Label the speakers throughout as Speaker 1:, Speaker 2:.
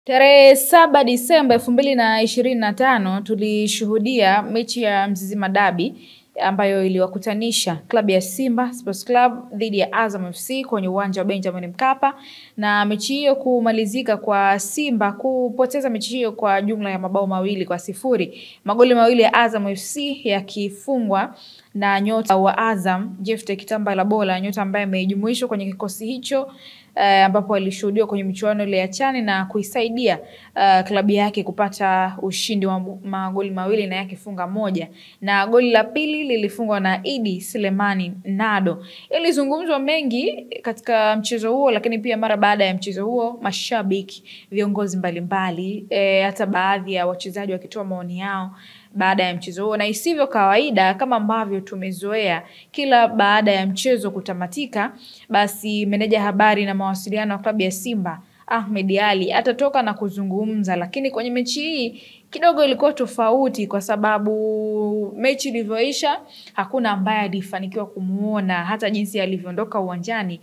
Speaker 1: Tarehe 7 Disemba 2025 tulishuhudia mechi ya Mzizima Derby ambayo iliwakutanisha klabu ya Simba Sports Club dhidi ya Azam FC kwenye uwanja wa Benjamin Mkapa, na mechi hiyo kumalizika kwa Simba kupoteza mechi hiyo kwa jumla ya mabao 2-0. Magoli mawili ya Azam FC yakifungwa na nyota wa Azam Jephte Kitambala Bola, nyota ambaye amejumuishwa kwenye kikosi hicho ambapo alishuhudiwa kwenye michuano ile ya CHAN na kuisaidia klabu yake kupata ushindi wa magoli 2 na yake funga 1, na goli la pili lilifungwa na Idi Selemani Nado. Ilizungumzwa mengi katika mchezo huo, lakini pia mara baada ya mchezo huo mashabiki, viongozi mbalimbali, hata baadhi ya wachezaji wakitoa maoni yao baada ya mchezo huo. Na isivyo kawaida, kama ambavyo tumezoea kila baada ya mchezo kutamatika, basi meneja habari na mawasiliano wa klabu ya Simba Ahmed Ally atatoka na kuzungumza. Lakini kwenye mechi hii kidogo ilikuwa tofauti, kwa sababu mechi ilivyoisha hakuna ambaye alifanikiwa kumuona, hata jinsi alivyoondoka uwanjani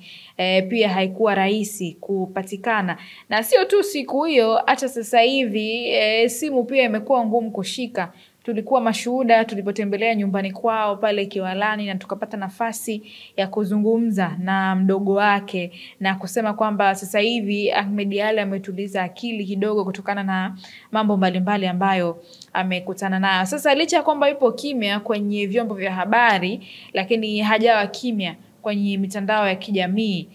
Speaker 1: pia haikuwa rahisi kupatikana. Na sio tu siku hiyo, hata sasa hivi simu pia imekuwa ngumu kushika. Tulikuwa mashuhuda tulipotembelea nyumbani kwao pale Kiwalani, na tukapata nafasi ya kuzungumza na mdogo wake na kusema kwamba sasa hivi Ahmed Ally ametuliza akili kidogo kutokana na mambo mbalimbali ambayo amekutana nayo. Sasa licha ya kwamba yupo kimya kwenye vyombo vya habari, lakini hajawa kimya kwenye mitandao ya kijamii.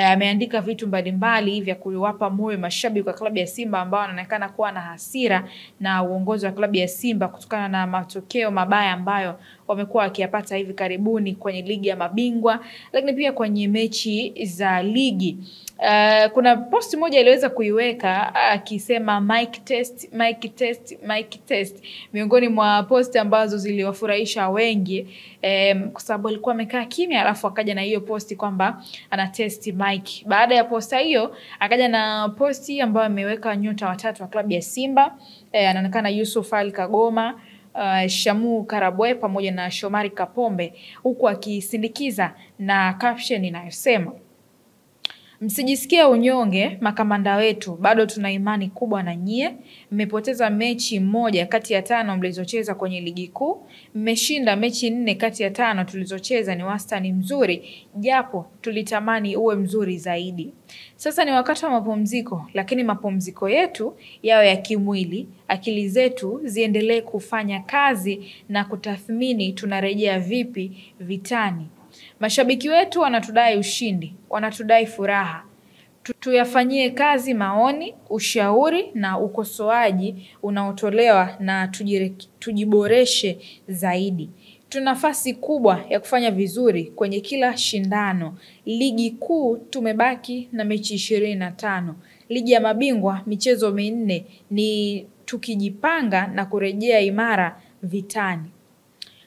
Speaker 1: Ameandika vitu mbalimbali vya kuwapa moyo mashabiki wa klabu ya Simba ambao wanaonekana kuwa na hasira na uongozi wa klabu ya Simba kutokana na matokeo mabaya ambayo wamekuwa wakiyapata hivi karibuni kwenye ligi ya mabingwa, lakini pia kwenye mechi za ligi. Kuna post moja iliweza kuiweka akisema mic test, mic test, mic test, miongoni mwa post ambazo ziliwafurahisha wengi kwa sababu alikuwa amekaa kimya, alafu akaja na hiyo posti kwamba ana test mic. Baada ya posta hiyo akaja na posti ambayo ameweka nyota watatu wa klabu ya Simba, anaonekana Yusuf Ali Kagoma, Shamu Karabwe pamoja na Shomari Kapombe, huku akisindikiza na caption inayosema msijisikie unyonge makamanda wetu, bado tuna imani kubwa na nyie. Mmepoteza mechi 1 kati ya 5 mlizocheza kwenye ligi kuu. Mmeshinda mechi 4 kati ya 5 tulizocheza, ni wastani mzuri, japo tulitamani uwe mzuri zaidi. Sasa ni wakati wa mapumziko, lakini mapumziko yetu yawe ya kimwili, akili zetu ziendelee kufanya kazi na kutathmini tunarejea vipi vitani. Mashabiki wetu wanatudai ushindi, wanatudai furaha. Tuyafanyie kazi maoni, ushauri na ukosoaji unaotolewa na tujiboreshe zaidi. Tuna nafasi kubwa ya kufanya vizuri kwenye kila shindano. Ligi kuu tumebaki na mechi 25. Ligi ya mabingwa michezo 4, ni tukijipanga na kurejea imara vitani.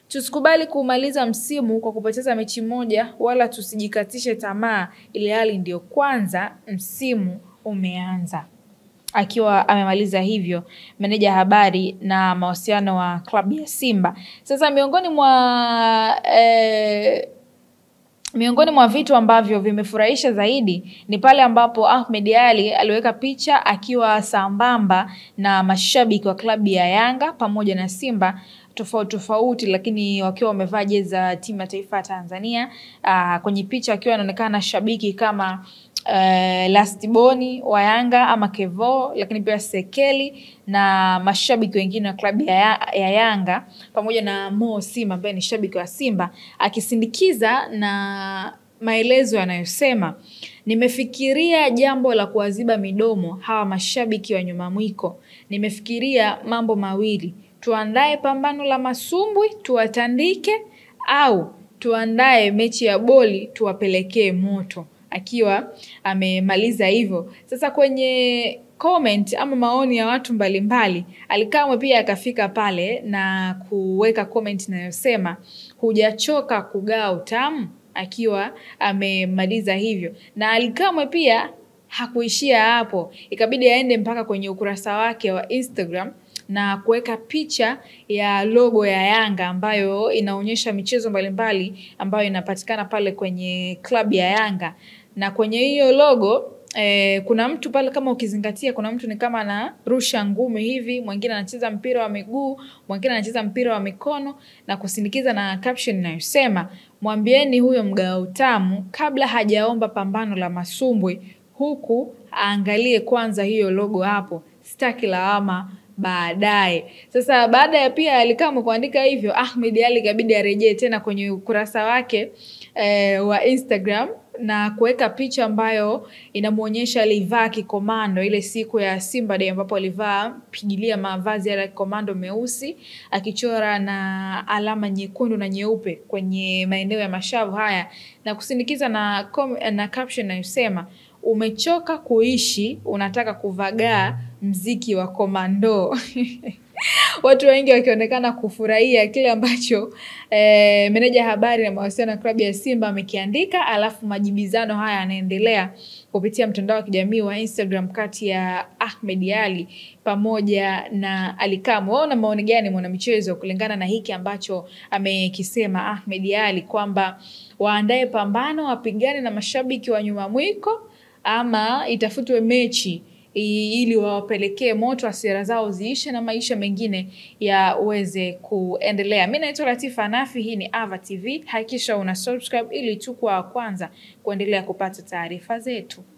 Speaker 1: Tusikubali kumaliza msimu kwa kupoteza mechi 1, wala tusijikatishe tamaa ili hali ndio kwanza msimu umeanza. Akiwa amemaliza hivyo meneja habari na mawasiliano wa klabu ya Simba. Sasa miongoni mwa vitu ambavyo vimefurahisha zaidi ni pale ambapo Ahmed Ally aliweka picha akiwa sambamba na mashabiki wa klabu ya Yanga pamoja na Simba tofauti, lakini wakiwa wamevaa jezi za timu ya taifa ya Tanzania. Kwenye picha akiwa anaonekana shabiki kama Lastiboni wa Yanga ama Kevo, lakini pia Sekeli na mashabiki wengine wa klabu ya Yanga pamoja na Mo Simba ambaye ni shabiki wa Simba, akisindikiza na maelezo yanayosema nimefikiria jambo la kuwaziba midomo hawa mashabiki wa nyuma mwiko. Nimefikiria mambo mawili: tuandae pambano la masumbwi tuwatandike, au tuandae mechi ya boli tuwapelekee moto. Akiwa amemaliza hivyo, sasa kwenye comment ama maoni ya watu mbalimbali, Alikamwe pia akafika pale na kuweka comment inayosema hujachoka kugaa utamu, akiwa amemaliza hivyo. Na Alikamwe pia hakuishia hapo, ikabidi aende mpaka kwenye ukurasa wake wa Instagram na kuweka picha ya logo ya Yanga ambayo inaonyesha michezo mbalimbali ambayo inapatikana pale kwenye klabu ya Yanga. Na kwenye hiyo logo kuna mtu pale kama ukizingatia, kuna mtu ni kama anarusha ngumi hivi, mwingine anacheza mpira wa miguu, mwingine anacheza mpira wa mikono, na kusindikiza na caption inayosema mwambieni huyo mgao utamu kabla hajaomba pambano la masumbwi, huku aangalie kwanza hiyo logo hapo, sitaki lawama baadaye. Sasa baada ya pia Alikamwe kuandika hivyo, Ahmed Ally kabidi arejee tena kwenye ukurasa wake wa Instagram na kuweka picha ambayo inamuonyesha alivaa kikomando ile siku ya Simba Day, ambapo alivaa pigilia mavazi ya kikomando meusi akichora na alama nyekundu na nyeupe kwenye maeneo ya mashavu haya, na kusindikiza na caption inayosema umechoka kuishi, unataka kuvagaa mziki wa komando. Watu wengi wakionekana kufurahia kile ambacho meneja habari na mawasiliano ya klabu ya Simba amekiandika, alafu majibizano haya yanaendelea kupitia mtandao wa kijamii wa Instagram kati ya Ahmed Ally pamoja na Alikamwe. Wao na maoni gani mwanamichezo kulingana na hiki ambacho amekisema Ahmed Ally kwamba waandae pambano, wapigane na mashabiki wa nyuma mwiko, ama itafutwe mechi ili wawapelekee moto, hasira zao ziishe na maisha mengine yaweze kuendelea. Mimi naitwa Latifa Nafi, hii ni Ava TV. Hakikisha una subscribe ili tukua wa kwanza kuendelea kupata taarifa zetu.